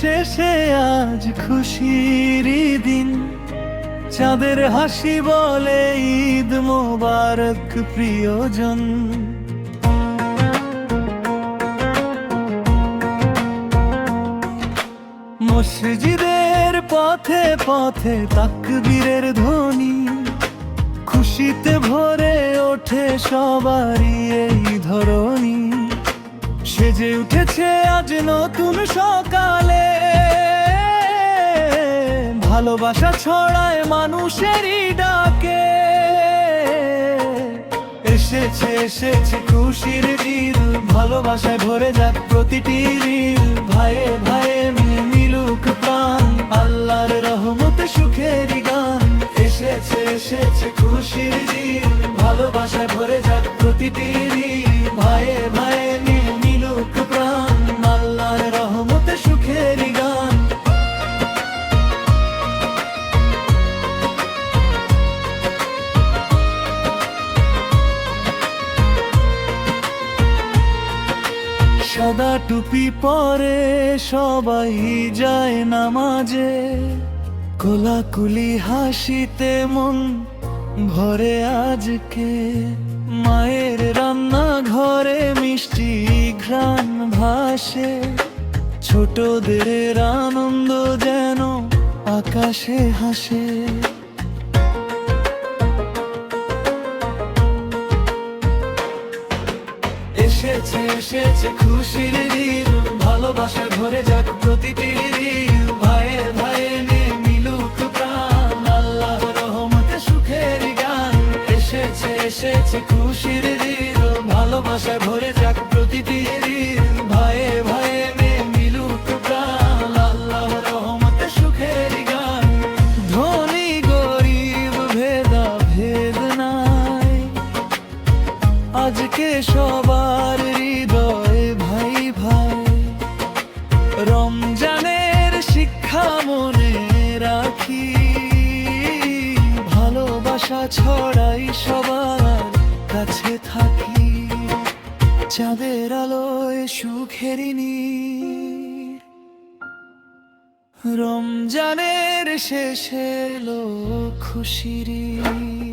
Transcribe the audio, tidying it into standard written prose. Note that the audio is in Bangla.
শেষে আজ খুশির দিন, চাঁদের হাসি বলে ঈদ মোবারক প্রিয়জন। মসজিদের পথে পথে তাকবীরের ধ্বনি, খুশিতে ভরে ওঠে সবারই এই ধরনী। সেজে উঠেছে আজ নতুন সকালে, ভালোবাসা ছড়ায় মানুষেরই ডাকে। এসেছে এসেছে খুশির দিন, ভালোবাসায় ভরে যাক প্রতিটি দিন। ভাইয়ে ভাইয়ে মিলুক প্রাণ, আল্লাহর রহমতে সুখেরই গান। এসেছে এসেছে খুশির দিন, ভালোবাসায় ভরে যাক প্রতিটি দিন। ভাইয়ে ভাইয়ে মিলুক প্রাণ, আল্লাহর রহমতে সুখেরই গান। সাদা টুপি পরে সবাই যায় নামাজে, কোলাকুলি হাসিতে মন ভরে আজকে। মায়ের রান্না ঘরে মিষ্টি ঘ্রাণ ভাসে, ছোটদের আনন্দ যেন আকাশে হাসে। এসেছে এসেছে খুশির দিন, ভালোবাসায় ভরে যাক প্রতিটি দিন। ভাইয়ে ভাইয়ে মিলুক প্রাণ, আল্লাহর রহমতে সুখের গান। এসেছে এসেছে খুশির দিন, ভালোবাসায় ভরে যাক প্রতিটি দিন। ভাইয়ে ভাইয়ে মিলুক প্রাণ, আল্লাহর রহমতে সুখের গান। ধনী গরিব ভেদা ভেদ নাই, আজকে সবার হৃদয় ভাই ভাই। রমজানের শিক্ষা মনে রাখি, ভালোবাসা ছড়াই সবার কাছে থাকি। চাঁদের আলোয় সুখেরই নীর, রমজানের শেষে এলো খুশির ঈদ।